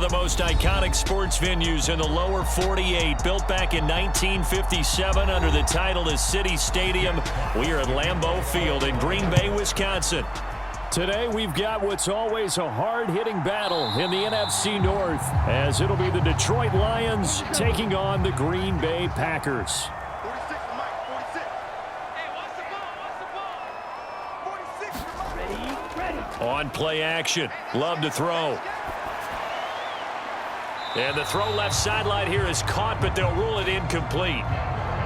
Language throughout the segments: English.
the most iconic sports venues in the lower 48, built back in 1957 under the title of City Stadium. We are at Lambeau Field in Green Bay, Wisconsin. Today we've got what's always a hard-hitting battle in the NFC North, as it'll be the Detroit Lions taking on the Green Bay Packers. On play action, Love to throw. And the throw left sideline here is caught, but they'll rule it incomplete.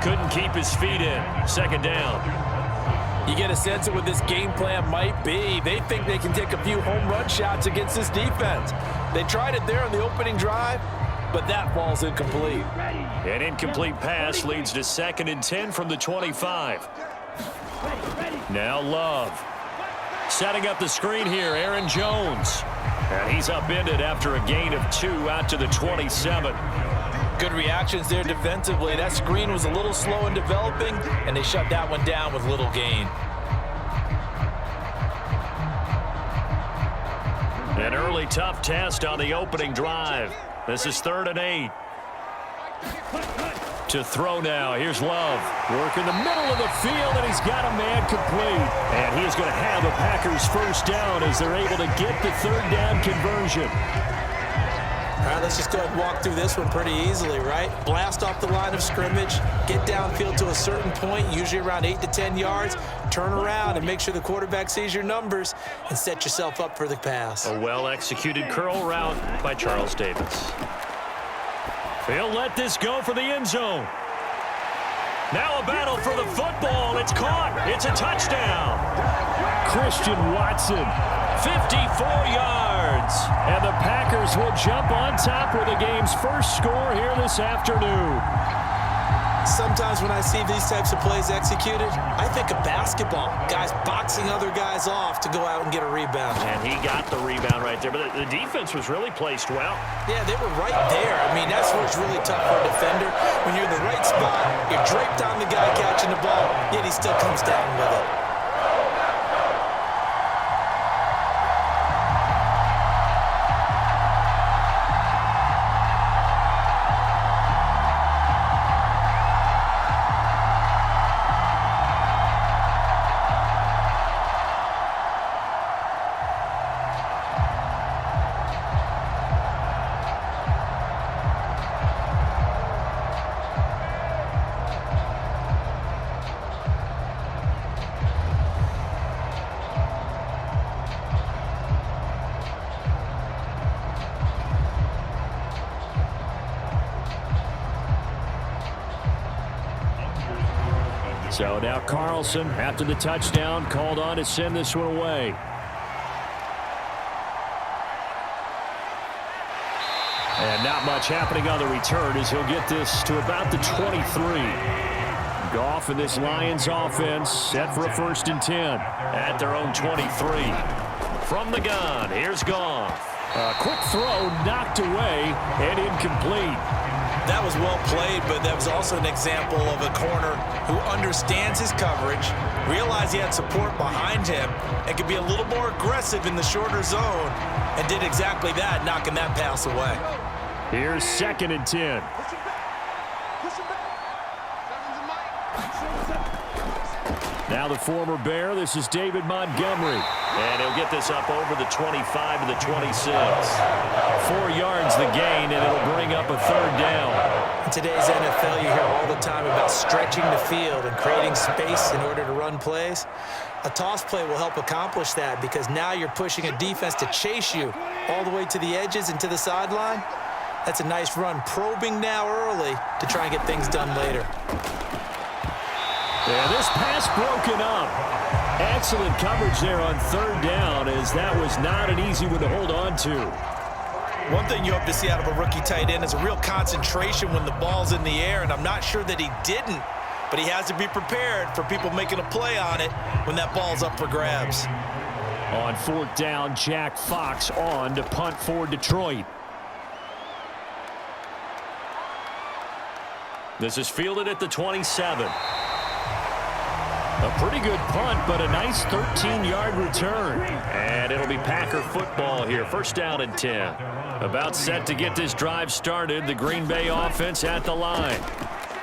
Couldn't keep his feet in. Second down. You get a sense of what this game plan might be. They think they can take a few home run shots against this defense. They tried it there on the opening drive, but that ball's incomplete. An incomplete pass leads to 2nd and 10 from the 25. Now Love. Setting up the screen here, Aaron Jones. And he's upended after a gain of 2 out to the 27. Good reactions there defensively. That screen was a little slow in developing, and they shut that one down with little gain. An early tough test on the opening drive. This is 3rd and 8. To throw now. Here's Love. Work in the middle of the field, and he's got a man complete. And he is going to have the Packers first down as they're able to get the 3rd down conversion. All right, let's just go ahead and walk through this one pretty easily, right? Blast off the line of scrimmage, get downfield to a certain point, usually around 8 to 10 yards, turn around and make sure the quarterback sees your numbers and set yourself up for the pass. A well-executed curl route by Charles Davis. He'll let this go for the end zone. Now a battle for the football. It's caught. It's a touchdown. Christian Watson, 54 yards. And the Packers will jump on top with the game's first score here this afternoon. Sometimes when I see these types of plays executed, I think of basketball. Guys boxing other guys off to go out and get a rebound. And he got the rebound right there. But the defense was really placed well. Yeah, they were right there. I mean, that's where it's really tough for a defender. When you're in the right spot, you're draped on the guy catching the ball, yet he still comes down with it. So now Carlson, after the touchdown, called on to send this one away. And not much happening on the return as he'll get this to about the 23. Goff and this Lions offense set for a 1st and 10 at their own 23. From the gun, here's Goff. A quick throw knocked away and incomplete. That was well played, but that was also an example of a corner who understands his coverage, realized he had support behind him, and could be a little more aggressive in the shorter zone, and did exactly that, knocking that pass away. Here's 2nd and 10. Now the former Bear, this is David Montgomery. And he'll get this up over the 25 to the 26. 4 yards the gain, and it'll bring up a 3rd down. In today's NFL, you hear all the time about stretching the field and creating space in order to run plays. A toss play will help accomplish that because now you're pushing a defense to chase you all the way to the edges and to the sideline. That's a nice run, probing now early to try and get things done later. Yeah, this pass broken up. Excellent coverage there on 3rd down, as that was not an easy one to hold on to. One thing you hope to see out of a rookie tight end is a real concentration when the ball's in the air, and I'm not sure that he didn't, but he has to be prepared for people making a play on it when that ball's up for grabs. On 4th down, Jack Fox on to punt for Detroit. This is fielded at the 27. A pretty good punt, but a nice 13-yard return. And it'll be Packer football here. 1st down and 10. About set to get this drive started. The Green Bay offense at the line.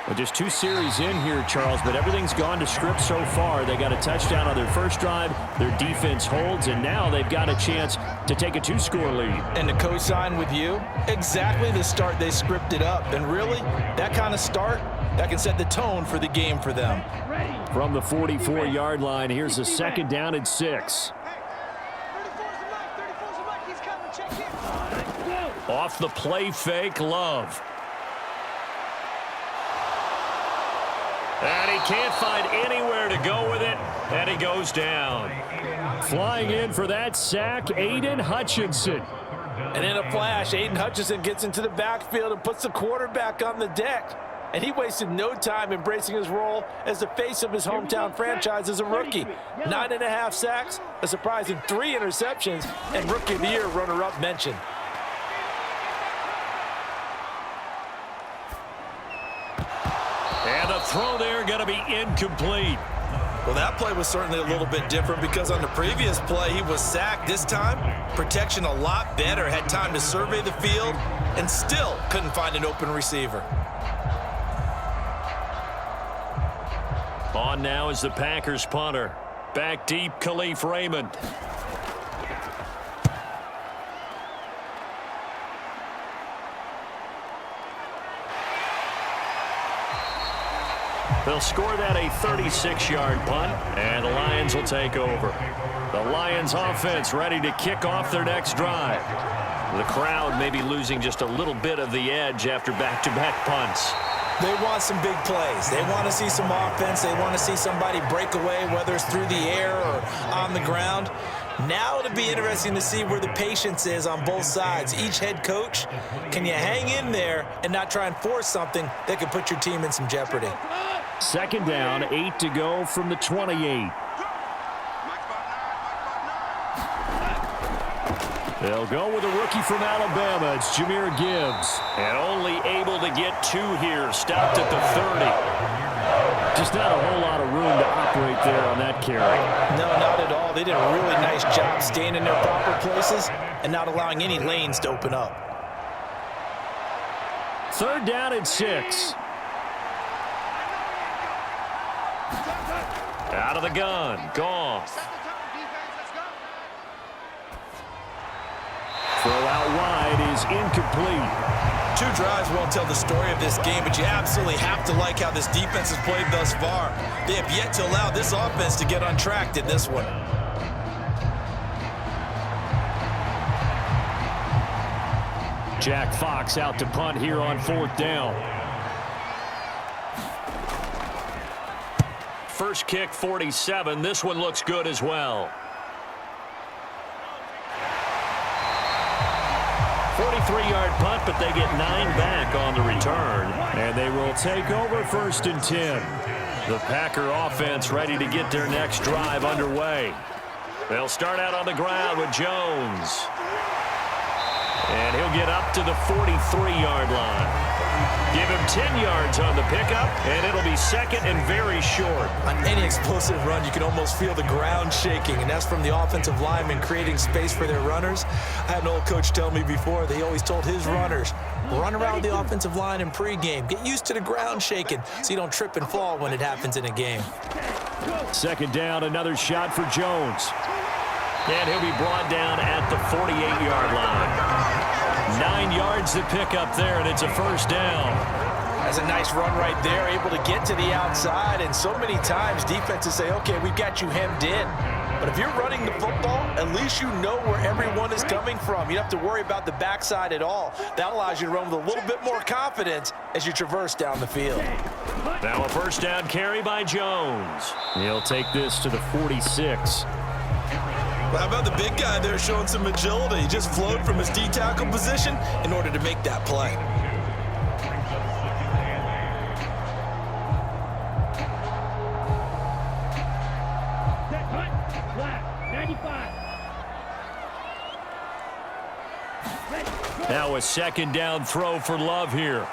Well, just 2 series in here, Charles, but everything's gone to script so far. They got a touchdown on their first drive. Their defense holds, and now they've got a chance to take a 2-score lead. And to co-sign with you, exactly the start they scripted up. And really, that kind of start, that can set the tone for the game for them. From the 44-yard line, here's a 2nd down and 6. Off the play fake, Love. And he can't find anywhere to go with it, and he goes down. Flying in for that sack, Aiden Hutchinson. And in a flash, Aiden Hutchinson gets into the backfield and puts the quarterback on the deck. And he wasted no time embracing his role as the face of his hometown franchise as a rookie. 9.5 sacks, a surprising 3 interceptions, and Rookie of the Year runner-up mentioned. And the throw there going to be incomplete. Well, that play was certainly a little bit different because on the previous play, he was sacked. This time, protection a lot better. Had time to survey the field and still couldn't find an open receiver. On now is the Packers punter. Back deep, Khalif Raymond. They'll score that a 36-yard punt, and the Lions will take over. The Lions offense ready to kick off their next drive. The crowd may be losing just a little bit of the edge after back-to-back punts. They want some big plays. They want to see some offense. They want to see somebody break away, whether it's through the air or on the ground. Now it'll be interesting to see where the patience is on both sides. Each head coach, can you hang in there and not try and force something that could put your team in some jeopardy? 2nd down, 8 to go from the 28. They'll go with a rookie from Alabama. It's Jahmyr Gibbs. And only able to get 2 here. Stopped at the 30. Just not a whole lot of room to operate there on that carry. No, not at all. They did a really nice job staying in their proper places and not allowing any lanes to open up. 3rd down and 6. Out of the gun. Goff. Throw out wide is incomplete. 2 drives won't tell the story of this game, but you absolutely have to like how this defense has played thus far. They have yet to allow this offense to get untracked in this one. Jack Fox out to punt here on 4th down. First kick, 47. This one looks good as well. 43-yard punt, but they get 9 back on the return. And they will take over 1st and 10. The Packer offense ready to get their next drive underway. They'll start out on the ground with Jones. And he'll get up to the 43-yard line. Give him 10 yards on the pickup, and it'll be 2nd and very short. On any explosive run, you can almost feel the ground shaking, and that's from the offensive linemen creating space for their runners. I had an old coach tell me before, that he always told his runners, run around the offensive line in pregame. Get used to the ground shaking so you don't trip and fall when it happens in a game. 2nd down, another shot for Jones. And he'll be brought down at the 48-yard line. 9 yards to pick up there, and it's a 1st down. That's a nice run right there, able to get to the outside. And so many times defenses say, okay, we've got you hemmed in. But if you're running the football, at least you know where everyone is coming from. You don't have to worry about the backside at all. That allows you to run with a little bit more confidence as you traverse down the field. Now a 1st down carry by Jones. He'll take this to the 46. Well, how about the big guy there showing some agility? He just flowed from his D-tackle position in order to make that play. Now a 2nd down throw for Love here.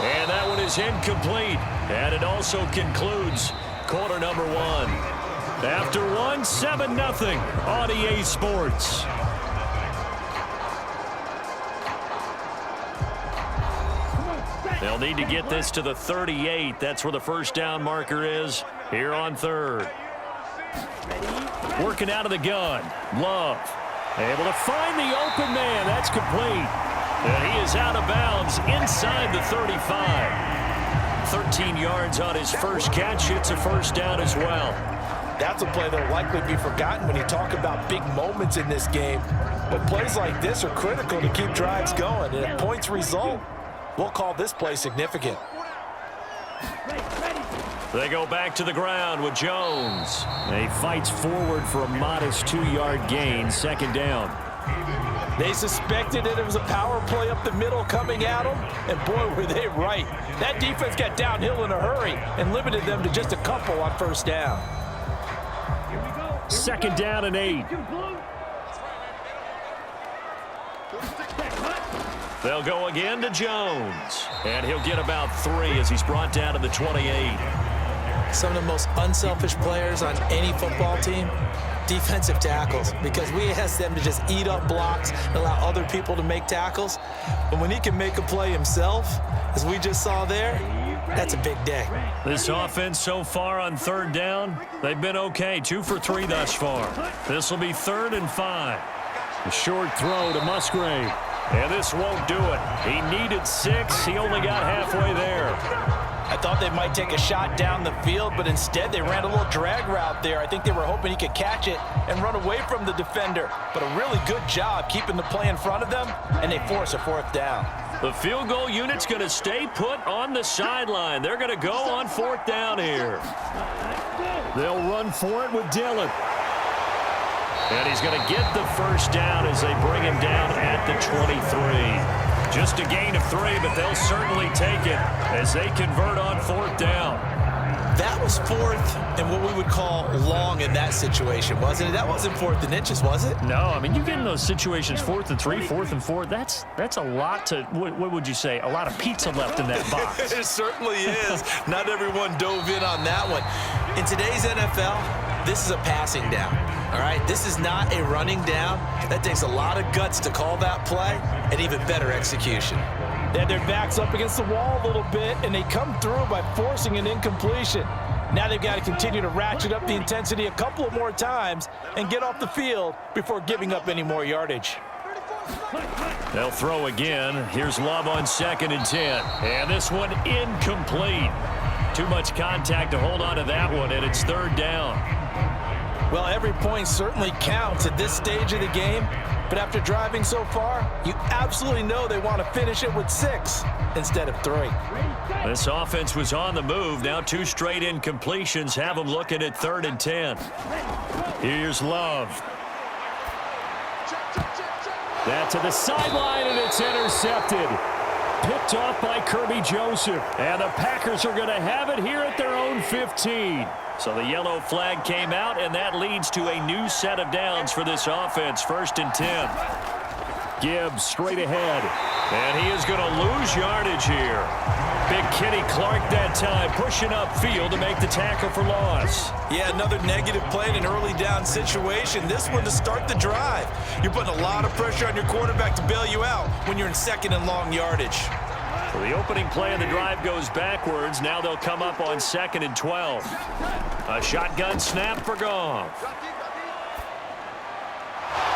And that one is incomplete. And it also concludes quarter number 1. After one, 7-0 on EA Sports. They'll need to get this to the 38. That's where the first down marker is here on third. Working out of the gun. Love. Able to find the open man. That's complete. And he is out of bounds inside the 35. 13 yards on his first catch. It's a first down as well. That's a play that will likely be forgotten when you talk about big moments in this game. But plays like this are critical to keep drives going. And if points result, we'll call this play significant. They go back to the ground with Jones. He fights forward for a modest 2-yard gain. Second down. They suspected that it was a power play up the middle coming at them, and boy, were they right. That defense got downhill in a hurry and limited them to just a couple on first down. Second down and 8. They'll go again to Jones, and he'll get about 3 as he's brought down to the 28. Some of the most unselfish players on any football team, defensive tackles, because we ask them to just eat up blocks and allow other people to make tackles. But when he can make a play himself, as we just saw there, that's a big day. This offense so far on third down, they've been okay. 2 for 3 thus far. This will be 3rd and 5. A short throw to Musgrave. And this won't do it. He needed 6. He only got halfway there. I thought they might take a shot down the field, but instead they ran a little drag route there. I think they were hoping he could catch it and run away from the defender. But a really good job keeping the play in front of them, and they force a 4th down. The field goal unit's going to stay put on the sideline. They're going to go on 4th down here. They'll run for it with Dillon. And he's going to get the first down as they bring him down at the 23. Just a gain of 3, but they'll certainly take it as they convert on 4th down. That was 4th and what we would call long in that situation, wasn't it? That wasn't 4th and inches, was it? No, I mean, you get in those situations 4th and 3, 4th and 4. That's a lot to, what would you say, a lot of pizza left in that box. It certainly is. Not everyone dove in on that one. In today's NFL, this is a passing down. All right, this is not a running down. That takes a lot of guts to call that play and even better execution. They had their backs up against the wall a little bit, and they come through by forcing an incompletion. Now they've got to continue to ratchet up the intensity a couple of more times and get off the field before giving up any more yardage. They'll throw again. Here's Love on 2nd and 10. And this one incomplete. Too much contact to hold on to that one, and it's 3rd down. Well, every point certainly counts at this stage of the game, but after driving so far, you absolutely know they want to finish it with 6 instead of 3. This offense was on the move. Now 2 straight incompletions have them looking at 3rd and 10. Here's Love. That to the sideline, and it's intercepted. Picked off by Kirby Joseph. And the Packers are going to have it here at their own 15. So the yellow flag came out, and that leads to a new set of downs for this offense. 1st and 10. Gibbs straight ahead. And he is going to lose yardage here. Big Kenny Clark that time pushing upfield to make the tackle for loss. Yeah, another negative play in an early down situation. This one to start the drive. You're putting a lot of pressure on your quarterback to bail you out when you're in 2nd and long yardage. So the opening play of the drive goes backwards. Now they'll come up on 2nd and 12. A shotgun snap for Goff.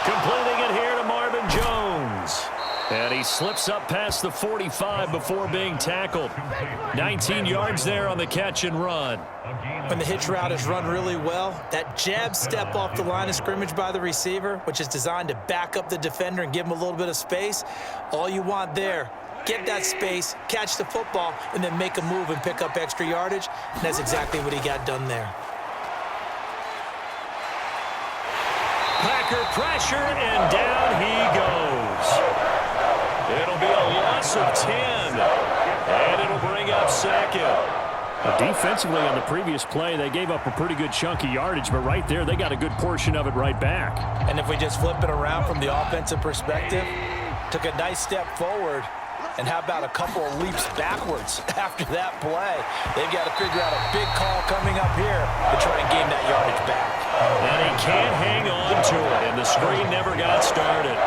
Completing it here to Marvin Jones. And he slips up past the 45 before being tackled. 19 yards there on the catch and run. When the hitch route is run really well, that jab step off the line of scrimmage by the receiver, which is designed to back up the defender and give him a little bit of space, all you want there, get that space, catch the football, and then make a move and pick up extra yardage. And that's exactly what he got done there. Packer pressure, and down he goes. It'll be a loss of 10, and it'll bring up 2nd. Defensively on the previous play, they gave up a pretty good chunk of yardage, but right there, they got a good portion of it right back. And if we just flip it around from the offensive perspective, took a nice step forward, and how about a couple of leaps backwards after that play? They've got to figure out a big call coming up here to try and gain that yardage back. And he can't hang on to it, and the screen never got started.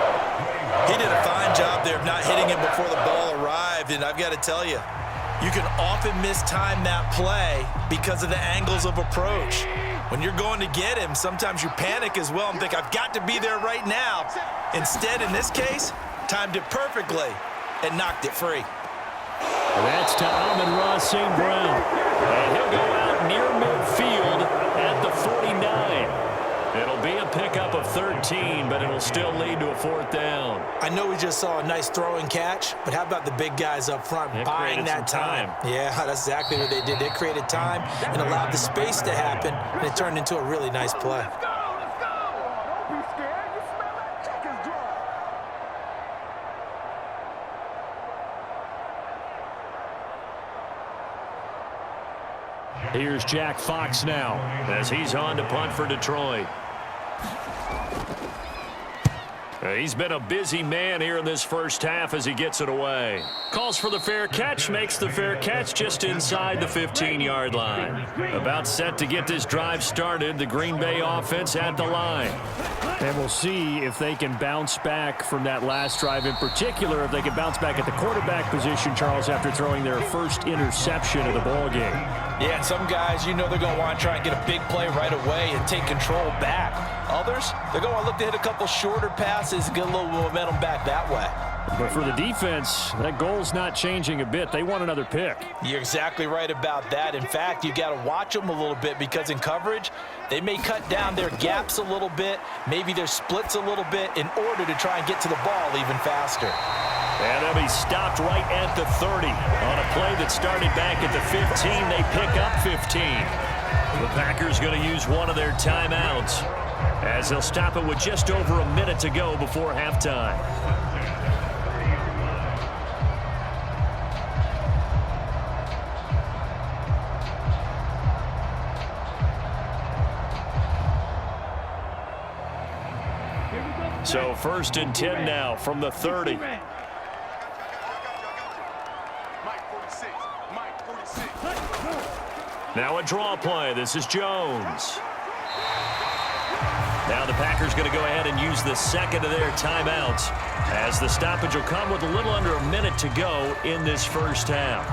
He did a fine job there of not hitting him before the ball arrived, and I've got to tell you, You can often mistime that play because of the angles of approach. When you're going to get him, sometimes you panic as well and think, I've got to be there right now. Instead, in this case, timed it perfectly and knocked it free. That's to Amon-Ra St. Brown. And he'll go out near midfield at the 49. It'll be a pickup of 13, but it'll still lead to a 4th down. I know we just saw a nice throw and catch, but how about the big guys up front buying that time? Yeah, that's exactly what they did. They created time and allowed the space to happen, and it turned into a really nice play. Here's Jack Fox now as he's on to punt for Detroit. He's been a busy man here in this first half as he gets it away. Calls for the fair catch, makes the fair catch just inside the 15-yard line. About set to get this drive started, the Green Bay offense at the line. And we'll see if they can bounce back from that last drive, in particular if they can bounce back at the quarterback position, Charles, after throwing their first interception of the ballgame. Yeah, and some guys, you know they're going to want to try and get a big play right away and take control back. Others, they're going to look to hit a couple shorter passes and get a little momentum back that way. But for the defense, that goal's not changing a bit. They want another pick. You're exactly right about that. In fact, you got to watch them a little bit because in coverage, they may cut down their gaps a little bit, maybe their splits a little bit in order to try and get to the ball even faster. And they'll be stopped right at the 30 on a play that started back at the 15. They pick up 15. The Packers going to use one of their timeouts as they'll stop it with just over a minute to go before halftime. So 1st and 10 now from the 30. Now a draw play. This is Jones. Now the Packers going to go ahead and use the second of their timeouts as the stoppage will come with a little under a minute to go in this first half.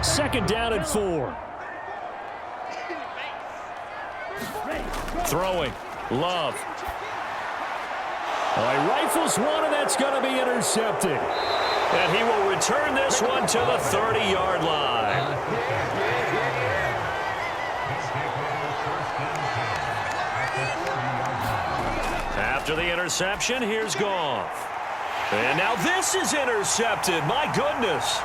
Second down and 4. Throwing. Love. He rifles one, and that's going to be intercepted. And he will return this one to the 30-yard line. After the interception, here's Goff. And now this is intercepted. My goodness.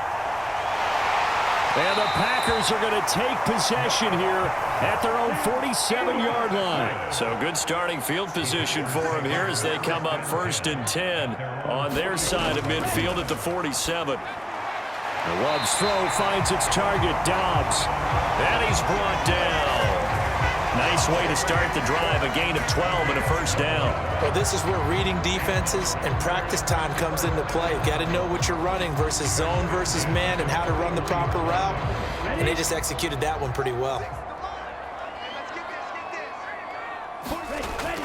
And the Packers are going to take possession here at their own 47-yard line. So good starting field position for them here as they come up 1st and 10 on their side of midfield at the 47. Love's throw finds its target, Dobbs. And he's brought down. Nice way to start the drive, a gain of 12 and a first down. Well, this is where reading defenses and practice time comes into play. Got to know what you're running versus zone versus man and how to run the proper route. And they just executed that one pretty well.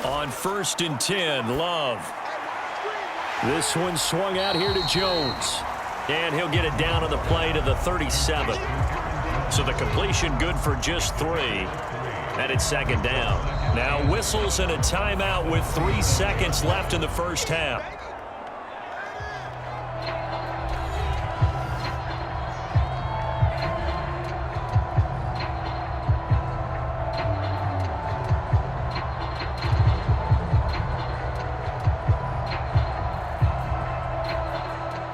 On 1st and 10, Love. This one swung out here to Jones. And he'll get it down on the play to the 37. So the completion good for just 3. And it's second down. Now whistles and a timeout with 3 seconds left in the first half.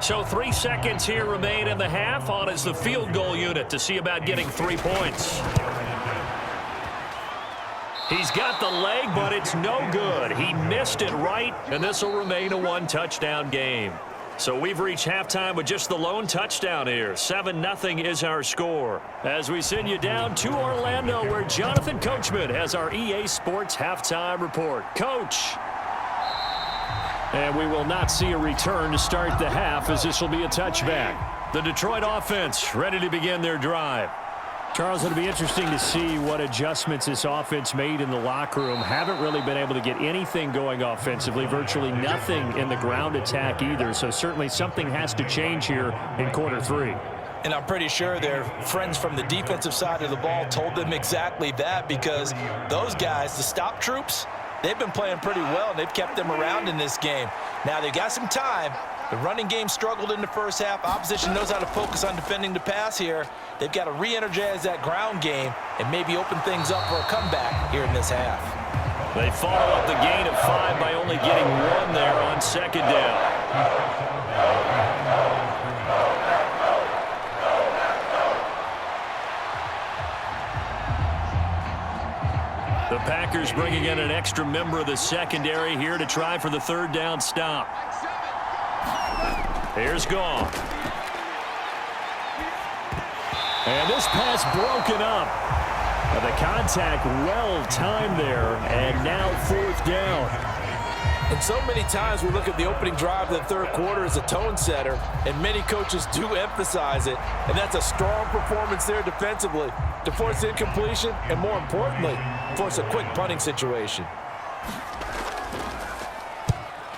So 3 seconds here remain in the half. On is the field goal unit to see about getting 3 points. He's got the leg, but it's no good. He missed it right, and this will remain a 1-touchdown game. So we've reached halftime with just the lone touchdown here. 7-0 is our score. As we send you down to Orlando, where Jonathan Coachman has our EA Sports halftime report. Coach. And we will not see a return to start the half, as this will be a touchback. The Detroit offense ready to begin their drive. Charles, it'll be interesting to see what adjustments this offense made in the locker room. Haven't really been able to get anything going offensively, virtually nothing in the ground attack either. So certainly something has to change here in quarter 3. And I'm pretty sure their friends from the defensive side of the ball told them exactly that, because those guys, the stop troops, they've been playing pretty well, and they've kept them around in this game. Now, they've got some time. The running game struggled in the first half. Opposition knows how to focus on defending the pass here. They've got to re-energize that ground game and maybe open things up for a comeback here in this half. They follow up the gain of 5 by only getting 1 there on second down. The Packers bringing in an extra member of the secondary here to try for the 3rd down stop. Here's Goff. And this pass broken up. And the contact well timed there, and now 4th down. And so many times we look at the opening drive of the third quarter as a tone setter, and many coaches do emphasize it, and that's a strong performance there defensively to force incompletion and, more importantly, force a quick punting situation.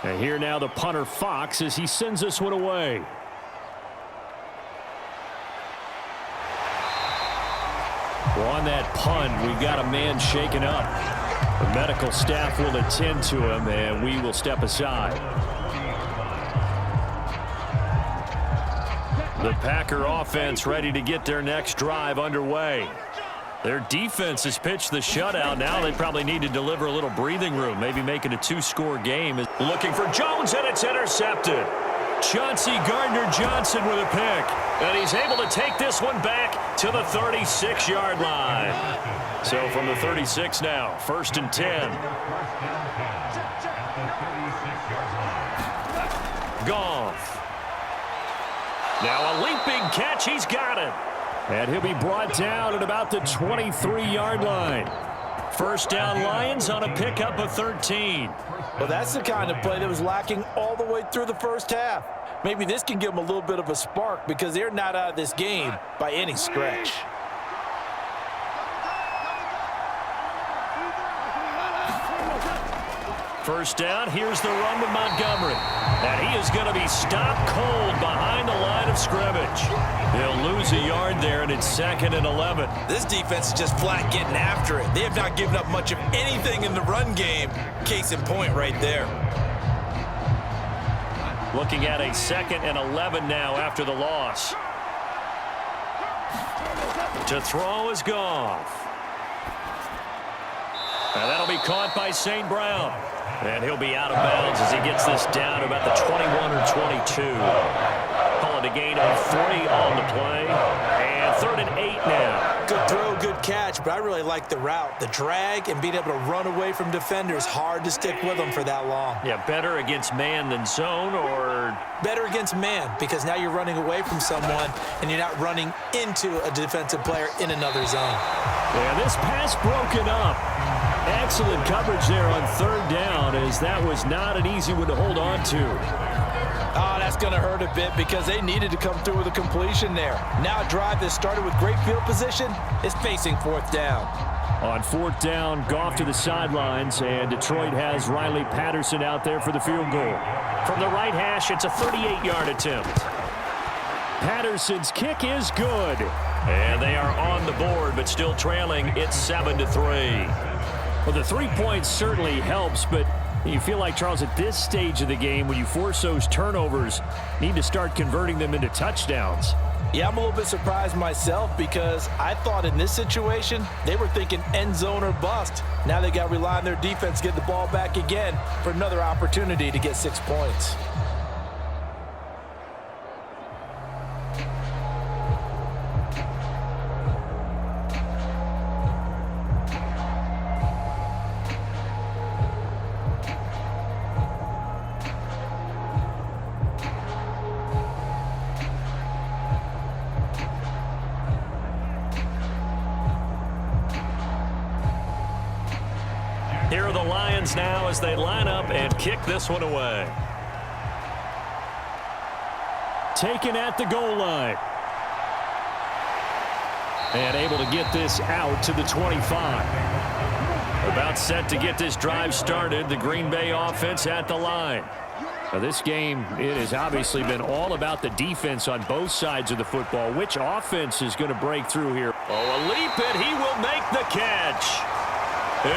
And here now the punter Fox as he sends this one away. Well, on that punt, we got a man shaken up. The medical staff will attend to him, and we will step aside. The Packer offense ready to get their next drive underway. Their defense has pitched the shutout. Now they probably need to deliver a little breathing room, maybe make it a 2-score game. Looking for Jones, and it's intercepted. Chauncey Gardner-Johnson with a pick. And he's able to take this one back to the 36-yard line. So from the 36 now, 1st and 10. Goff. Now a leaping catch. He's got it. And he'll be brought down at about the 23-yard line. 1st down Lions on a pickup of 13. Well, that's the kind of play that was lacking all the way through the first half. Maybe this can give them a little bit of a spark because they're not out of this game by any stretch. First down, here's the run with Montgomery. And he is going to be stopped cold behind the line of scrimmage. He'll lose a yard there, and it's 2nd and 11. This defense is just flat getting after it. They have not given up much of anything in the run game. Case in point right there. Looking at a 2nd and 11 now after the loss. To throw is Goff. And that'll be caught by St. Brown. And he'll be out of bounds as he gets this down to about the 21 or 22. Call it a gain of 3 on the play. And 3rd and 8 now. Good throw, good catch, but I really like the route. The drag and being able to run away from defenders, hard to stick with them for that long. Yeah, better against man than zone, or? Better against man, because now you're running away from someone and you're not running into a defensive player in another zone. Yeah, this pass broken up. Excellent coverage there on 3rd down, as that was not an easy one to hold on to. Oh, that's going to hurt a bit because they needed to come through with a completion there. Now a drive that started with great field position is facing 4th down. On 4th down, Goff to the sidelines, and Detroit has Riley Patterson out there for the field goal. From the right hash, it's a 38-yard attempt. Patterson's kick is good. And they are on the board, but still trailing. It's 7-3. Well, the 3 points certainly helps, but you feel like, Charles, at this stage of the game, when you force those turnovers, need to start converting them into touchdowns. Yeah, I'm a little bit surprised myself because I thought in this situation they were thinking end zone or bust. Now they got to rely on their defense to get the ball back again for another opportunity to get 6 points. Here are the Lions now as they line up and kick this one away. Taken at the goal line. And able to get this out to the 25. About set to get this drive started. The Green Bay offense at the line. Now this game, it has obviously been all about the defense on both sides of the football. Which offense is going to break through here? Oh, a leap, and he will make the catch.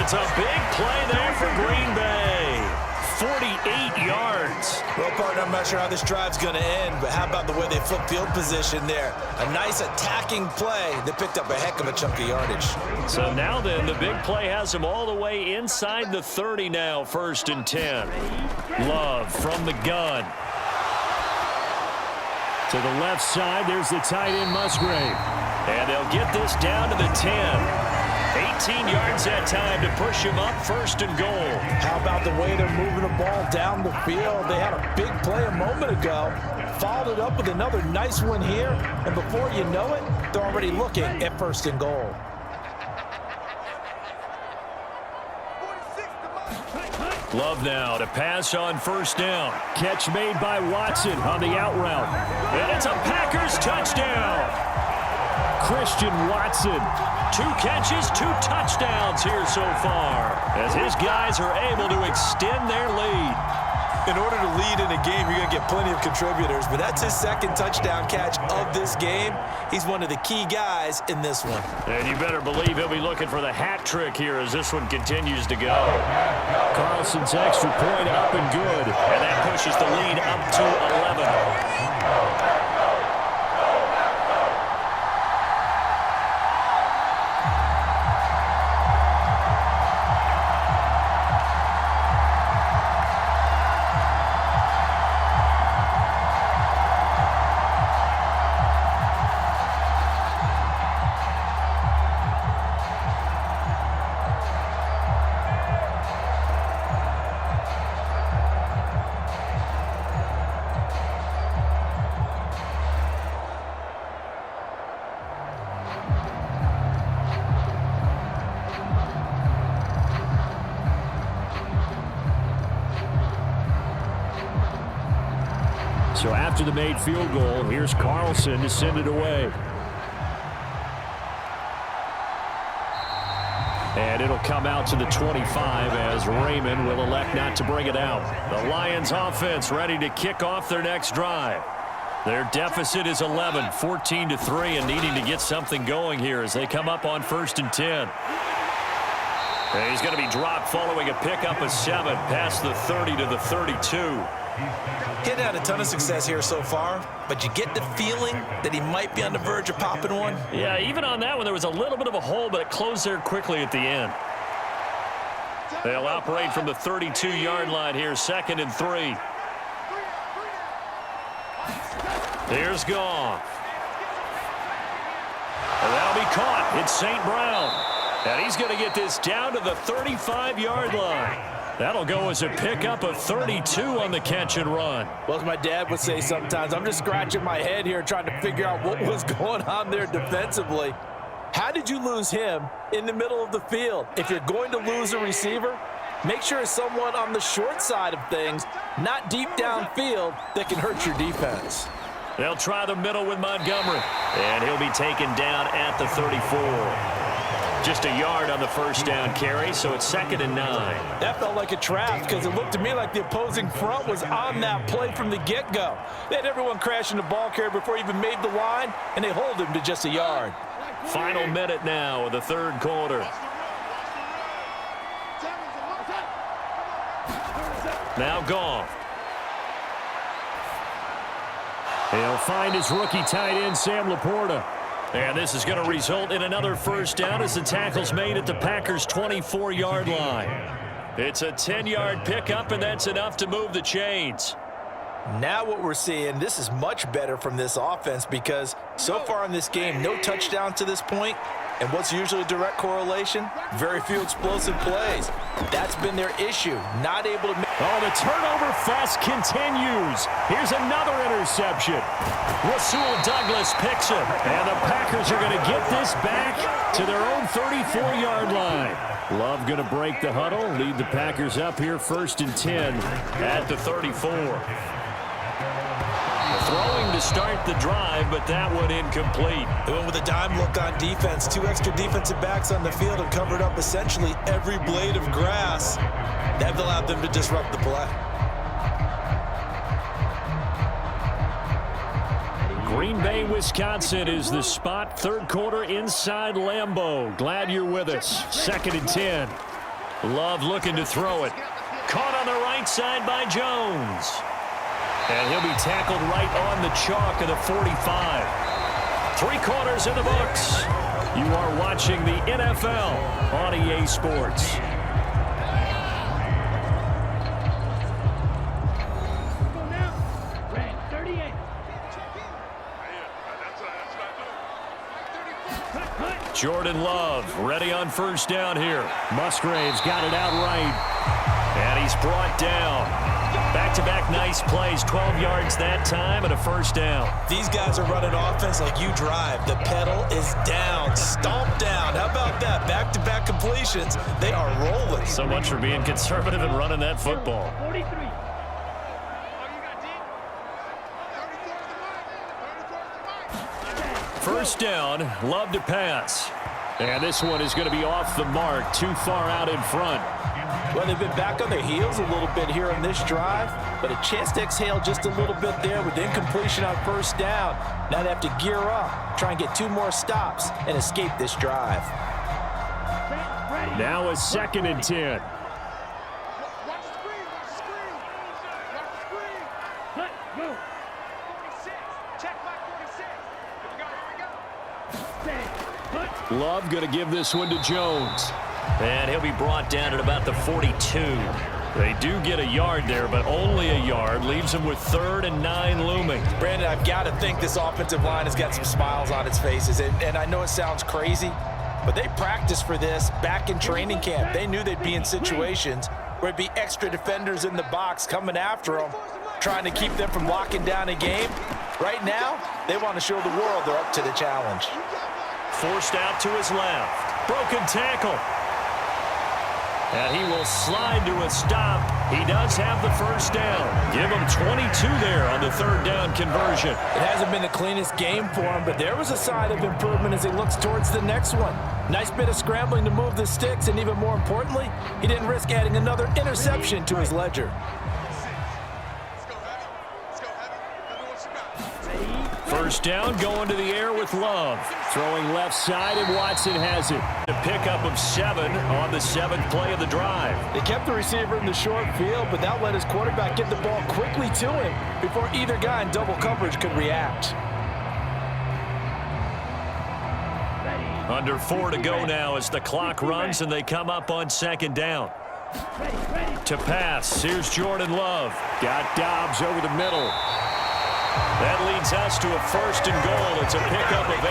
It's a big play there for Green Bay. 48 yards. Well, partner, I'm not sure how this drive's going to end, but how about the way they flip field position there? A nice attacking play that picked up a heck of a chunk of yardage. So now then, the big play has him all the way inside the 30 now, 1st and 10. Love from the gun. To the left side, there's the tight end Musgrave. And they'll get this down to the 10. 18 yards that time to push him up, 1st and goal. How about the way they're moving the ball down the field? They had a big play a moment ago, followed it up with another nice one here, and before you know it, they're already looking at 1st and goal. Love now to pass on 1st down. Catch made by Watson on the out route. And it's a Packers touchdown. Christian Watson. 2 catches, 2 touchdowns here so far, as his guys are able to extend their lead. In order to lead in a game, you're going to get plenty of contributors, but that's his 2nd touchdown catch of this game. He's one of the key guys in this one. And you better believe he'll be looking for the hat trick here as this one continues to go. Carlson's extra point up and good, and that pushes the lead up to 11. So after the made field goal, here's Carlson to send it away. And it'll come out to the 25 as Raymond will elect not to bring it out. The Lions offense ready to kick off their next drive. Their deficit is 11, 14-3, and needing to get something going here as they come up on 1st and 10. And he's going to be dropped following a pickup of 7 past the 30 to the 32. He's had a ton of success here so far, but you get the feeling that he might be on the verge of popping one. Yeah, even on that one, there was a little bit of a hole, but it closed there quickly at the end. They'll operate from the 32-yard line here, 2nd and 3. Here's Goff. And that'll be caught. It's St. Brown. And he's going to get this down to the 35-yard line. That'll go as a pickup of 32 on the catch and run. Well, as my dad would say sometimes, I'm just scratching my head here trying to figure out what was going on there defensively. How did you lose him in the middle of the field? If you're going to lose a receiver, make sure it's someone on the short side of things, not deep downfield, that can hurt your defense. They'll try the middle with Montgomery. And he'll be taken down at the 34. Just a yard on the 1st down carry, so it's 2nd and 9. That felt like a trap because it looked to me like the opposing front was on that play from the get-go. They had everyone crashing the ball carrier before he even made the line, and they hold him to just a yard. Final minute now of the 3rd quarter. Now Goff. He'll find his rookie tight end, Sam Laporta. And this is going to result in another 1st down as the tackle's made at the Packers' 24-yard line. It's a 10-yard pickup, and that's enough to move the chains. Now what we're seeing, this is much better from this offense because so far in this game, no touchdown to this point. And what's usually a direct correlation? Very few explosive plays. That's been their issue. Not able to make... Oh, the turnover fest continues. Here's another interception. Rasul Douglas picks it. And the Packers are going to get this back to their own 34-yard line. Love going to break the huddle, lead the Packers up here 1st and 10 at the 34. The throwing to start the drive, but that one incomplete. They went with a dime look on defense. 2 extra defensive backs on the field and covered up essentially every blade of grass. That allowed them to disrupt the play. Green Bay, Wisconsin is the spot. Third quarter inside Lambeau. Glad you're with us. 2nd and 10. Love looking to throw it. Caught on the right side by Jones. And he'll be tackled right on the chalk of the 45. 3 quarters in the books. You are watching the NFL on EA Sports. Jordan Love ready on first down here. Musgrave's got it out right. And he's brought down. Back-to-back nice plays. 12 yards that time and a first down. These guys are running offense like you drive. The pedal is down. Stomp down. How about that? Back-to-back completions. They are rolling. So much for being conservative and running that football. 43. First down, Love to pass. And this one is going to be off the mark, too far out in front. Well, they've been back on their heels a little bit here on this drive, but a chance to exhale just a little bit there with incompletion on first down. Now they have to gear up, try and get 2 more stops, and escape this drive. Now a 2nd and 10. Watch the screen, watch the screen. Watch the screen. Cut, go. 46. Check my 46. Here we go. Cut. Love going to give this one to Jones. And he'll be brought down at about the 42. They do get a yard there, but only a yard. Leaves them with 3rd and 9 looming. Brandon, I've got to think this offensive line has got some smiles on its faces. And I know it sounds crazy, but they practiced for this back in training camp. They knew they'd be in situations where it'd be extra defenders in the box coming after them, trying to keep them from locking down a game. Right now, they want to show the world they're up to the challenge. Forced out to his left. Broken tackle. And he will slide to a stop. He does have the first down. Give him 22 there on the 3rd down conversion. It hasn't been the cleanest game for him, but there was a sign of improvement as he looks towards the next one. Nice bit of scrambling to move the sticks, and even more importantly, he didn't risk adding another interception to his ledger. First down, going to the air with Love. Throwing left side, and Watson has it. A pickup of 7 on the 7th play of the drive. They kept the receiver in the short field, but that let his quarterback get the ball quickly to him before either guy in double coverage could react. Under 4 to go now as the clock runs and they come up on 2nd down. To pass, here's Jordan Love. Got Dobbs over the middle. That leads us to a 1st and goal. It's a pickup of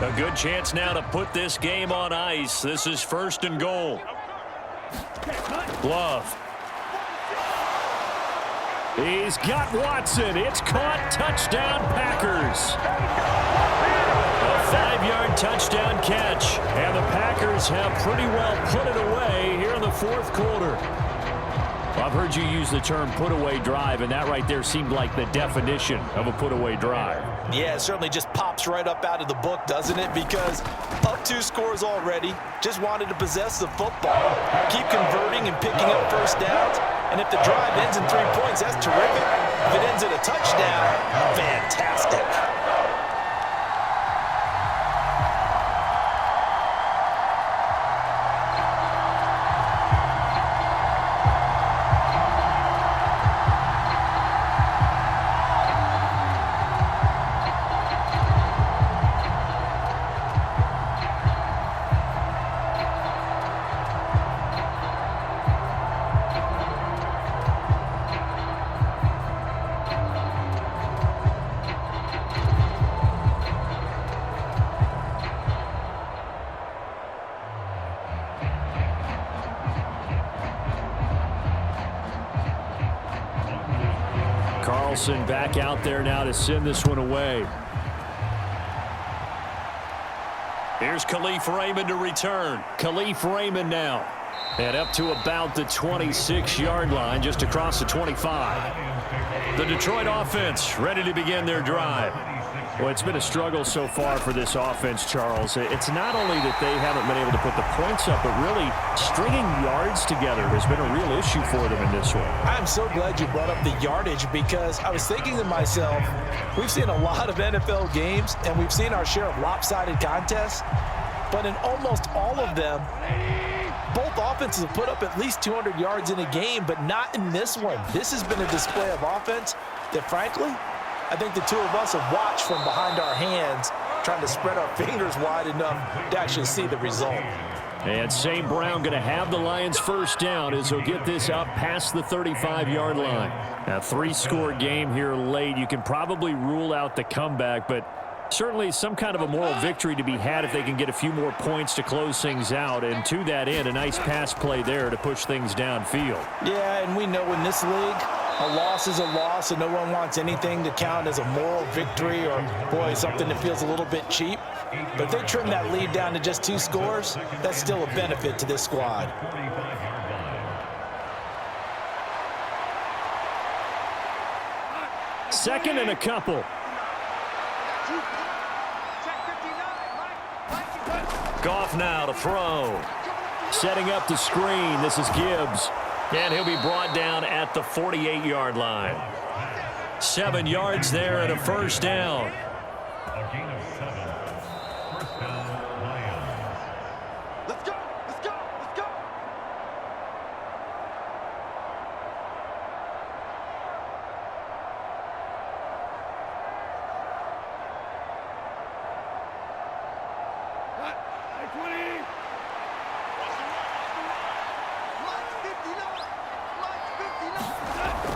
8. A good chance now to put this game on ice. This is 1st and goal. Love. He's got Watson. It's caught. Touchdown, Packers. A 5-yard touchdown catch. And the Packers have pretty well put it away here in the 4th quarter. I've heard you use the term put-away drive, and that right there seemed like the definition of a put-away drive. Yeah, it certainly just pops right up out of the book, doesn't it? Because up 2 scores already, just wanted to possess the football, keep converting and picking up first downs. And if the drive ends in 3 points, that's terrific. If it ends in a touchdown, fantastic. Carlson back out there now to send this one away. Here's Khalif Raymond to return. Khalif Raymond now. And up to about the 26-yard line, just across the 25. The Detroit offense ready to begin their drive. Well, it's been a struggle so far for this offense, Charles. It's not only that they haven't been able to put the points up, but really stringing yards together has been a real issue for them in this one. I'm so glad you brought up the yardage because I was thinking to myself, we've seen a lot of NFL games, and we've seen our share of lopsided contests, but in almost all of them, both offenses have put up at least 200 yards in a game, but not in this one. This has been a display of offense that, frankly, I think the two of us have watched from behind our hands, trying to spread our fingers wide enough to actually see the result. And St. Brown going to have the Lions first down as he'll get this up past the 35-yard line. A 3-score game here late. You can probably rule out the comeback, but certainly some kind of a moral victory to be had if they can get a few more points to close things out. And to that end, a nice pass play there to push things downfield. Yeah, and we know in this league, a loss is a loss, and no one wants anything to count as a moral victory or, boy, something that feels a little bit cheap. But if they trim that lead down to just 2 scores, that's still a benefit to this squad. Second and a couple. Goff now to throw. Setting up the screen. This is Gibbs. And he'll be brought down at the 48-yard line. 7 yards there and a first down. Let's go! Let's go! Let's go!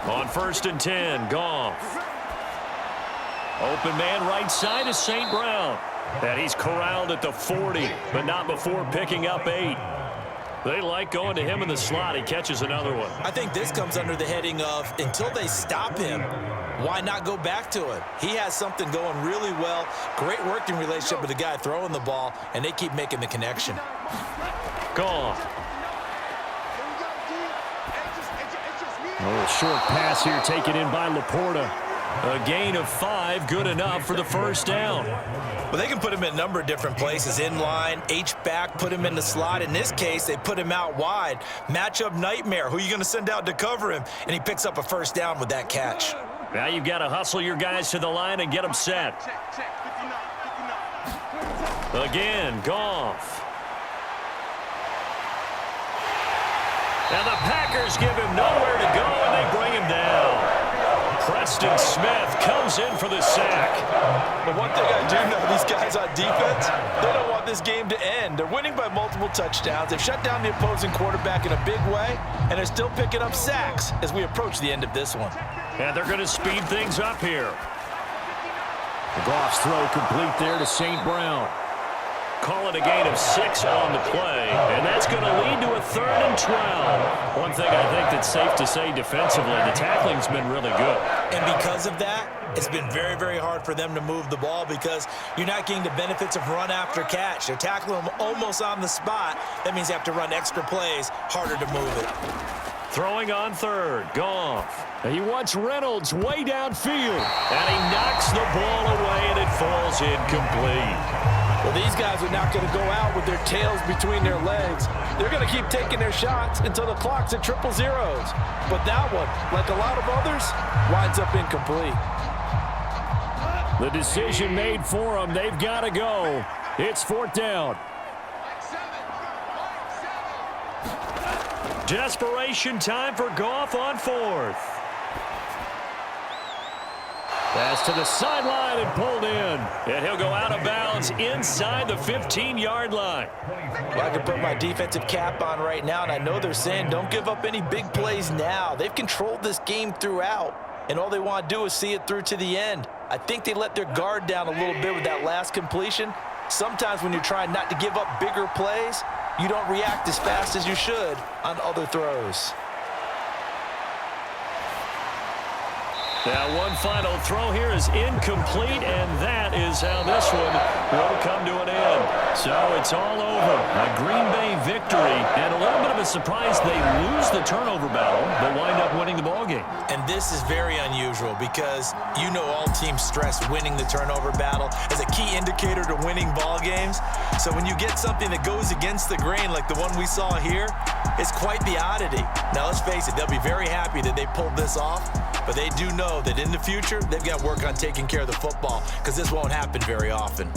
On 1st and 10, Goff. Open man right side is St. Brown. And he's corralled at the 40, but not before picking up 8. They like going to him in the slot. He catches another one. I think this comes under the heading of until they stop him, why not go back to it? He has something going really well. Great working relationship with the guy throwing the ball, and they keep making the connection. Goff. A little short pass here taken in by Laporta. A gain of 5, good enough for the first down. Well, they can put him in a number of different places. In line, H-back, put him in the slot. In this case, they put him out wide. Matchup nightmare. Who are you going to send out to cover him? And he picks up a first down with that catch. Now you've got to hustle your guys to the line and get them set. Again, Goff. And the Packers give him nowhere to go, and they bring him down. Preston Smith comes in for the sack. But one thing I do know, these guys on defense, they don't want this game to end. They're winning by multiple touchdowns. They've shut down the opposing quarterback in a big way, and they're still picking up sacks as we approach the end of this one. And they're going to speed things up here. Goff's throw complete there to St. Brown. Call it a gain of 6 on the play, and that's going to lead to a 3rd and 12. One thing I think that's safe to say defensively, the tackling's been really good. And because of that, it's been very, very hard for them to move the ball because you're not getting the benefits of run after catch. They're tackling them almost on the spot. That means they have to run extra plays, harder to move it. Throwing on 3rd, Goff. He wants Reynolds way downfield, and he knocks the ball away, and it falls incomplete. Well, these guys are not going to go out with their tails between their legs. They're going to keep taking their shots until the clock's at 000. But that one, like a lot of others, winds up incomplete. The decision made for them. They've got to go. It's 4th down. Desperation time for Goff on 4th. Pass to the sideline and pulled in. And he'll go out of bounds inside the 15-yard line. Well, I can put my defensive cap on right now, and I know they're saying don't give up any big plays now. They've controlled this game throughout, and all they want to do is see it through to the end. I think they let their guard down a little bit with that last completion. Sometimes when you're trying not to give up bigger plays, you don't react as fast as you should on other throws. Now, one final throw here is incomplete, and that is how this one will come to an end. So it's all over. A Green Bay victory, and a little bit of a surprise they lose the turnover battle, but wind up winning the ballgame. And this is very unusual because you know all teams stress winning the turnover battle as a key indicator to winning ball games. So when you get something that goes against the grain like the one we saw here, it's quite the oddity. Now, let's face it, they'll be very happy that they pulled this off, but they do know that in the future, they've got to work on taking care of the football because this won't happen very often.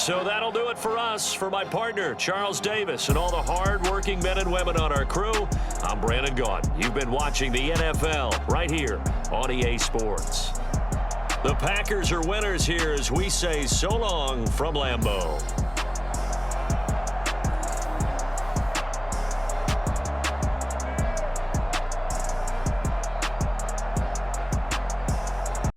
So that'll do it for us. For my partner, Charles Davis, and all the hard-working men and women on our crew, I'm Brandon Gaudin. You've been watching the NFL right here on EA Sports. The Packers are winners here as we say so long from Lambeau.